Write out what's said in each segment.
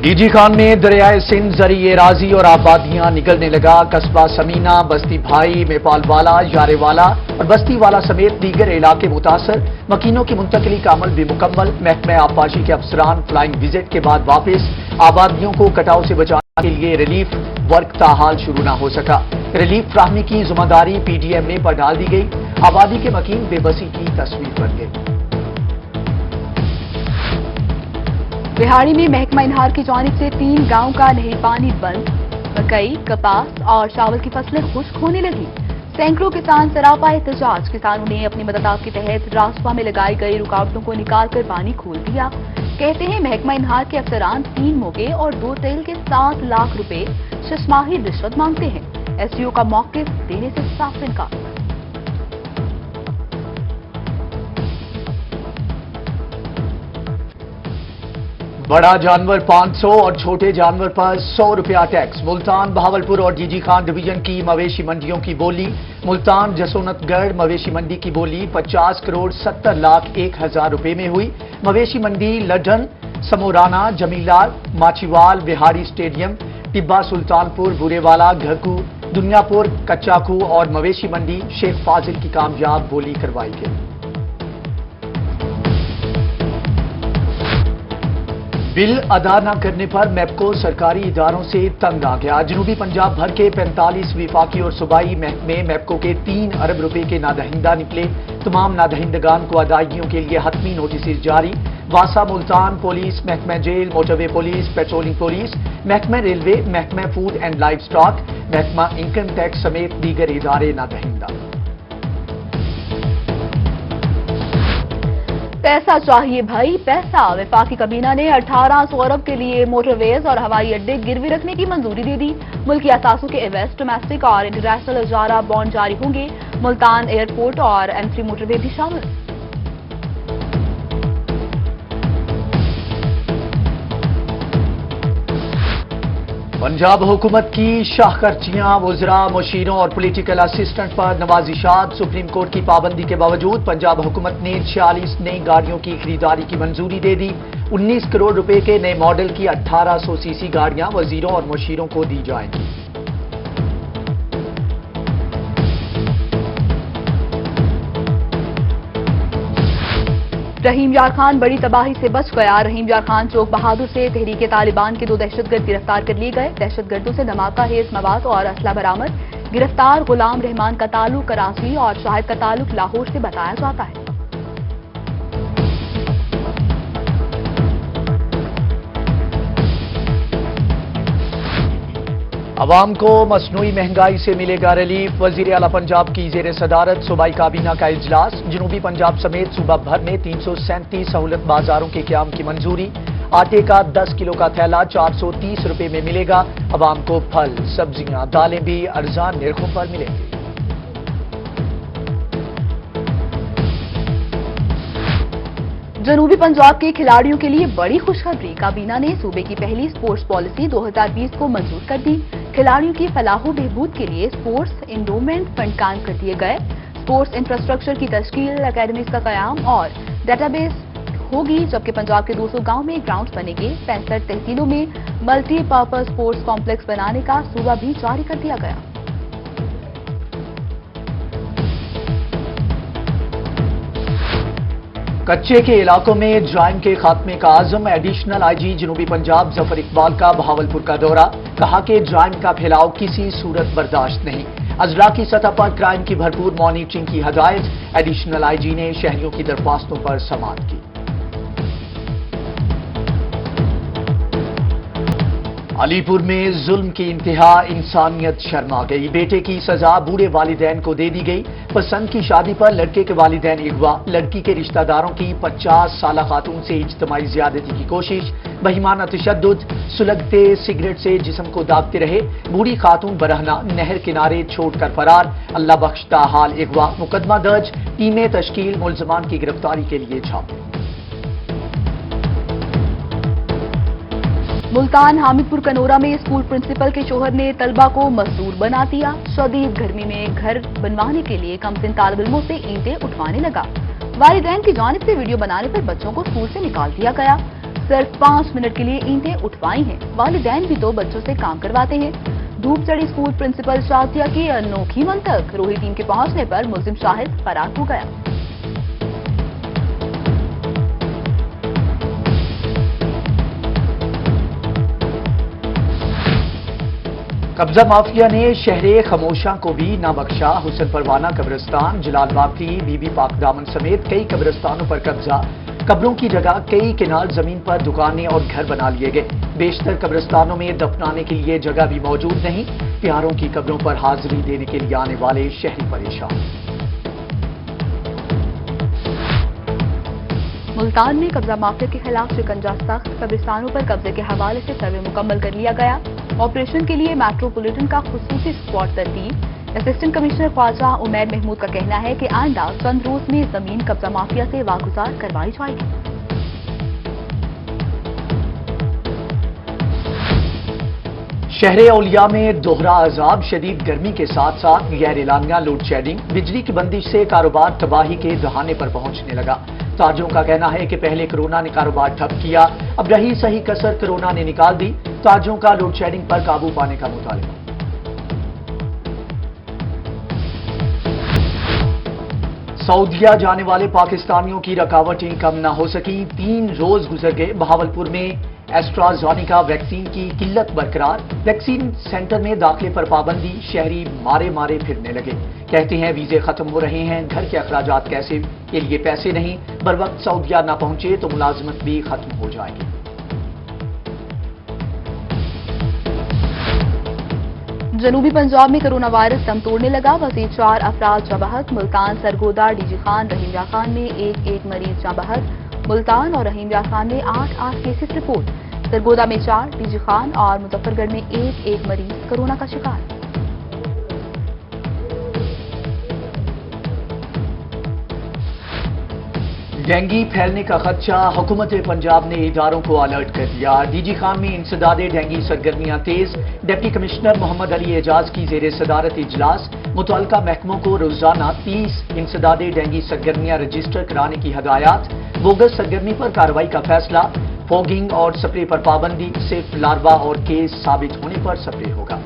DG Khan में दरियाए सिंध जरिए राजी और आबादियां निकलने लगा। कस्बा समीना, बस्ती भाई, नेपालवाला, यारेवाला और बस्ती वाला समेत दीगर इलाके मुतासर। मकीनों की मुंतकली का अमल भी मुकम्मल। महकमा आबपाशी के अफसरान फ्लाइंग विजिट के बाद वापस। आबादियों को कटाव से बचाने के लिए रिलीफ वर्क ताहाल शुरू न हो सका। रिलीफ फ्राहमी की जिम्मेदारी PDMA पर डाल दी गई। आबादी के मकीन बेबसी की तस्वीर बन गई। बिहाड़ी में महकमा इनहार की जानिब से 3 गांव का नहर पानी बंद। मकई, कपास और चावल की फसलें खुश्क होने लगी। सैकड़ों किसान सरापा एहतजाज। किसानों ने अपनी मदद के तहत रास्ता में लगाई गई रुकावटों को निकालकर पानी खोल दिया। कहते हैं महकमा इनहार के अफसरान 3 मोगे और 2 तेल के 7 लाख रुपए शशमाही रिश्वत मांगते हैं। SDO का मौके देने से साफ इनकार। बड़ा जानवर 500 और छोटे जानवर पर 100 रुपया टैक्स। मुल्तान, बहावलपुर और डीजी खान डिवीजन की मवेशी मंडियों की बोली। मुल्तान जसोनतगढ़ मवेशी मंडी की बोली 50 करोड़ 70 लाख 1 हजार रुपए में हुई। मवेशी मंडी लडन, समोराना, जमीला, माचीवाल, बिहारी स्टेडियम, टिब्बा, सुल्तानपुर, बुरेवाला, घकू, दुनियापुर, कच्चाखू और मवेशी मंडी शेख फाजिल की कामयाब बोली करवाई गई। बिल अदा न करने पर मैपको सरकारी इदारों से तंग आ गया। जनूबी पंजाब भर के 45 विफाकी और सूबाई महकमे मैपको के 3 अरब रुपए के नादहिंदा निकले। तमाम नादहिंदगान को अदायगियों के लिए हतमी नोटिस जारी। वासा, मुल्तान पुलिस, महकमा jail, motorway police, patrolling police, महकमा रेलवे, महकमा फूड एंड लाइफ स्टॉक, महकमा इनकम टैक्स समेत दीगर इदारे नादहिंदा। पैसा चाहिए भाई पैसा। वफाकी काबीना ने 1800 अरब के लिए मोटरवेज और हवाई अड्डे गिरवी रखने की मंजूरी दे दी। मुल्की असासों के एवेस्ट, डोमेस्टिक और इंटरनेशनल इजारा बॉन्ड जारी होंगे। मुल्तान एयरपोर्ट और M3 मोटरवे भी शामिल। पंजाब हुकूमत की शाहखर्चियां, वुज़रा, मुशीरों और पॉलिटिकल असिस्टेंट पर नवाजिशात। सुप्रीम कोर्ट की पाबंदी के बावजूद पंजाब हुकूमत ने 46 नई गाड़ियों की खरीदारी की मंजूरी दे दी। 19 करोड़ रुपए के नए मॉडल की 1800 सीसी गाड़ियां वजीरों और मुशीरों को दी जाएंगी। रहीम यार खान बड़ी तबाही से बच गया। रहीम यार खान चौक बहादुर से तहरीके तालिबान के 2 दहशतगर्द गिरफ्तार कर लिए गए। दहशतगर्दों से धमाका हेज मवाद और असला बरामद। गिरफ्तार गुलाम रहमान का ताल्लुक कराची और शाहिद का ताल्लुक लाहौर से बताया जाता है। अवाम को मसनूई महंगाई से मिलेगा रिलीफ। वजीर आला पंजाब की जेर सदारत सूबाई काबीना का इजलास। जनूबी पंजाब समेत सूबा भर में 337 सहूलत बाजारों के क्याम की मंजूरी। आटे का 10 किलो का थैला 430 रुपए में मिलेगा। अवाम को फल, सब्जियां, दालें भी अर्जान निर्खों पर मिलेंगी। जनूबी पंजाब के खिलाड़ियों के लिए बड़ी खुशखबरी। काबीना ने सूबे की पहली स्पोर्ट्स पॉलिसी 2020 को मंजूर कर दी। खिलाड़ियों की फलाहो बहबूद के लिए स्पोर्ट्स इंडोमेंट फंड कायम कर दिए गए। स्पोर्ट्स इंफ्रास्ट्रक्चर की तश्कील, अकेडमीज का कयाम और डेटाबेस होगी। जबकि पंजाब के 200 गांव में ग्राउंड बनेंगे। 65 तहसीलों में मल्टीपर्पज स्पोर्ट्स कॉम्प्लेक्स बनाने का सूबा भी जारी कर दिया गया। कच्चे के इलाकों में जाइम के खात्मे का आजम। एडिशनल IG जनूबी पंजाब जफर इकबाल का बहावलपुर का दौरा। कहा कि जाइम का फैलाव किसी सूरत बर्दाश्त नहीं। अजला की सतह पर क्राइम की भरपूर मॉनिटरिंग की हदायत। एडिशनल IG ने शहरियों की दरख्वास्तों पर समाअत की। अलीपुर में जुल्म की इंतहा, इंसानियत शर्मा गई। बेटे की सजा बूढ़े वालिदैन को दे दी गई। पसंद की शादी पर लड़के के वालिदैन अगवा। लड़की के रिश्तेदारों की 50 साला खातून से इज्तिमाई ज्यादती की कोशिश। बहिमाना तशद्दुद, सुलगते सिगरेट से जिस्म को दागते रहे। बूढ़ी खातून बरहना, नहर किनारे छोड़कर फरार। अल्लाह बख्शता हाल अगवा। मुकदमा दर्ज, टीमें तश्कील, मुलजमान की गिरफ्तारी के लिए छापे। मुल्तान हामिदपुर कनोरा में स्कूल प्रिंसिपल के शोहर ने तलबा को मजदूर बना दिया। शदीद गर्मी में घर बनवाने के लिए कमसिन तालिब इल्मों से ईंटें उठवाने लगा। वालिदैन की जानिब से वीडियो बनाने पर बच्चों को स्कूल से निकाल दिया गया। सिर्फ 5 मिनट के लिए ईंटें उठवाई हैं। वालिदैन भी तो बच्चों से काम करवाते हैं। धूप चढ़ी स्कूल प्रिंसिपल शातिया की अनोखी मंतक। रोही टीम के पहुंचने पर मुल्जिम शाहिद फरार हो गया। कब्जा माफिया ने शहरे खमोशा को भी ना बख्शा। हुसन परवाना कब्रिस्तान, जलालबाग बीबी पाक दामन समेत कई कब्रिस्तानों पर कब्जा। कब्रों की जगह कई किनार जमीन पर दुकानें और घर बना लिए गए। बेशतर कब्रिस्तानों में दफनाने के लिए जगह भी मौजूद नहीं। प्यारों की कब्रों पर हाजिरी देने के लिए आने वाले शहरी परेशान। मुल्तान में कब्जा माफिया के खिलाफ शिकंजा सख्त। कब्रिस्तानों पर कब्जे के हवाले से सर्वे मुकम्मल कर लिया गया। ऑपरेशन के लिए मेट्रोपॉलिटन का खुसूसी स्क्वाड तरतीब। असिस्टेंट कमिश्नर ख्वाजा उमैर महमूद का कहना है कि आइंदा चंद रोज में जमीन कब्जा माफिया से वागुजार करवाई जाएगी। शहरे औलिया में दोहरा अजाब, शदीद गर्मी के साथ साथ गैर एलानिया लोड शेडिंग। बिजली की बंदिश से कारोबार तबाही के दहाने पर पहुंचने लगा। ताजों का कहना है कि पहले कोरोना ने कारोबार ठप किया, अब रही सही कसर कोरोना ने निकाल दी। ताजों का लोड शेडिंग पर काबू पाने का मुतालिबा। सऊदीया जाने वाले पाकिस्तानियों की रकावटें कम न हो सकी। 3 रोज गुजर गए। बहावलपुर में एस्ट्राजेनेका वैक्सीन की किल्लत बरकरार। वैक्सीन सेंटर में दाखिले पर पाबंदी। शहरी मारे मारे फिरने लगे। कहते हैं वीजे खत्म हो रहे हैं, घर के अखराजात कैसे के लिए पैसे नहीं। बर वक्त सऊदीया न पहुंचे तो मुलाजमत भी खत्म हो जाएगी। जनूबी पंजाब में कोरोना वायरस दम तोड़ने लगा। मजीद 4 अफराद जाँ बहक। मुल्तान, सरगोदा, डीजी खान, रहीम या खान में एक मरीज जाँ बहक। मुल्तान और रहीम या खान में 8 केसेस रिपोर्ट। सरगोदा में 4, डीजी खान और मुजफ्फरगढ़ में एक मरीज कोरोना का शिकार। डेंगू फैलने का खदशा, हुकूमत पंजाब ने इदारों को अलर्ट कर दिया। डीजी खान में इंसदादे डेंगू सरगर्मियां तेज। डिप्टी कमिश्नर मोहम्मद अली एजाज की जेर सदारत इजलास। मुतल्लिका महकमों को रोजाना 30 इंसदादे डेंगू सरगर्मियां रजिस्टर कराने की हदायत। बोगस सरगर्मी पर कार्रवाई का फैसला। फॉगिंग और स्प्रे पर पाबंदी। सिर्फ लार्वा और केस साबित होने पर स्प्रे होगा।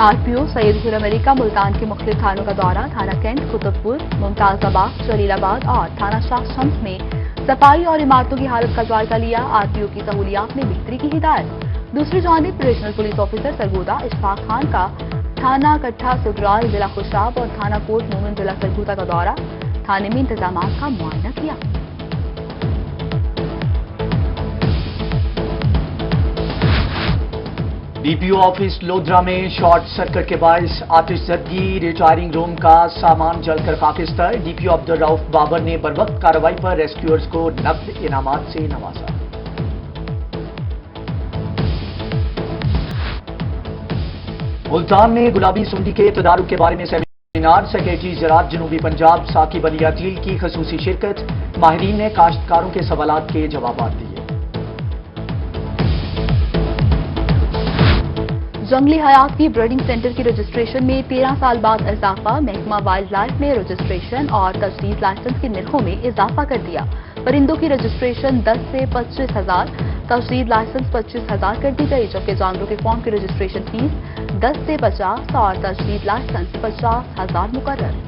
आरपीओ सैयद खुर्रम अली का मुल्तान के मुख्तलिफ थानों का दौरा। थाना कैंट, कुतुबपुर, मुमताजाबाद, जलीलाबाद और थाना शाह शम्स में सफाई और इमारतों की हालत का जायजा लिया। आरपीओ की सहूलियात में बेहतरी की हिदायत। दूसरी जानिब regional police officer Sargodha Ishfaq Khan का थाना कट्ठा सुगराल जिला खुशाब और थाना कोट मोमिन जिला सरगोदा का दौरा। थाने में इंतजामात का मुआयना किया। डीपीओ ऑफिस लोधरा में शॉर्ट सर्किट के बायस आतिशज़दगी। रिटायरिंग रूम का सामान जलकर खाकिस्तान। डीपीओ अब्दुल रऊफ बाबर ने बरवक्त कार्रवाई पर रेस्क्यूअर्स को नकद इनामात से नवाजा। मुल्तान में गुलाबी सुंडी के तदारुक के बारे में सेमिनार। सेक्रेटरी ज़राअत जनूबी पंजाब साकिब अली अतील की खसूसी शिरकत। माहिरीन ने काश्तकारों के सवालात के जवाब दिए। जंगली हयात की ब्रीडिंग सेंटर की रजिस्ट्रेशन में 13 साल बाद इजाफा। महकमा वाइल्ड लाइफ ने रजिस्ट्रेशन और तजदीद लाइसेंस के निर्खों में इजाफा कर दिया। परिंदों की रजिस्ट्रेशन 10 से 25,000, तजदीद लाइसेंस 25,000 कर दी गई, जबकि जानवरों के फॉर्म की रजिस्ट्रेशन फीस 10 से 50 और तजदीद लाइसेंस 50,000 मुकर्रर।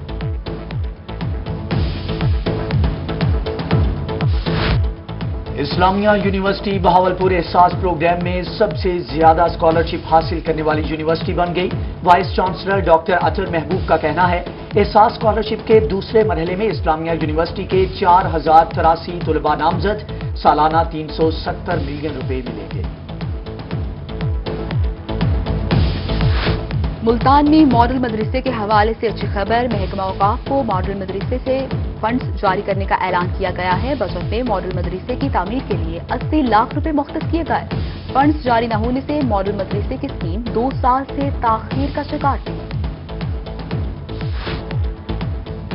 इस्लामिया यूनिवर्सिटी बहावलपुर एहसास प्रोग्राम में सबसे ज्यादा स्कॉलरशिप हासिल करने वाली यूनिवर्सिटी बन गई। वाइस चांसलर डॉक्टर अतर महबूब का कहना है एहसास स्कॉलरशिप के दूसरे मरहले में इस्लामिया यूनिवर्सिटी के 4083 तलबा नामजद। सालाना 370 मिलियन रुपए मिलेंगे। मुल्तान में मॉडल मदरसे के हवाले से अच्छी खबर। महकमा औकाफ को मॉडल मदरसे से फंड्स जारी करने का ऐलान किया गया है। बजट में मॉडल मदरसे की तामीर के लिए 80 लाख रुपए मुख्तस किए गए। फंड्स जारी न होने से मॉडल मदरसे की स्कीम 2 साल से ताखीर का शिकार थी।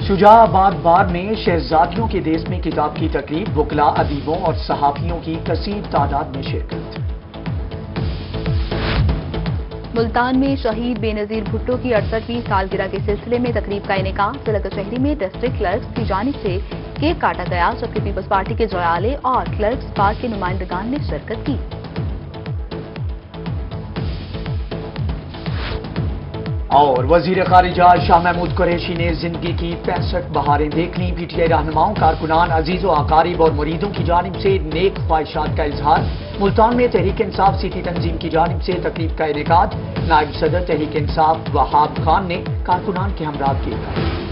शुजाआबाद बार में शहजादियों के देश में किताब की तकरीब। वकला, अदीबों और सहाफियों की कसीर तादाद में शिरकत। मुल्तान में शहीद बेनजीर भुट्टो की 68वीं सालगिरह के सिलसिले में तकरीब का इनेकाम। जिला कचहरी में डिस्ट्रिक्ट क्लर्क की जानिब से केक काटा गया, जबकि पीपल्स पार्टी के जयाले और क्लर्क्स पार्क के नुमाइंदगान ने शिरकत की। और वजीर खारिजा शाह महमूद कुरैशी ने जिंदगी की 65 बहारें देख ली। पीटीआई रहनुमाओं, कारकुनान, अजीजों, अकारीब और मुरीदों की जानिब से नेक ख्वाहिशात का इजहार। मुल्तान में तहरीक इंसाफ सिटी तंजीम की जानिब से तकरीब का इनेकाद। नायब सदर तहरीक इंसाफ वहाब खान ने कारकुनान के हमरा किया।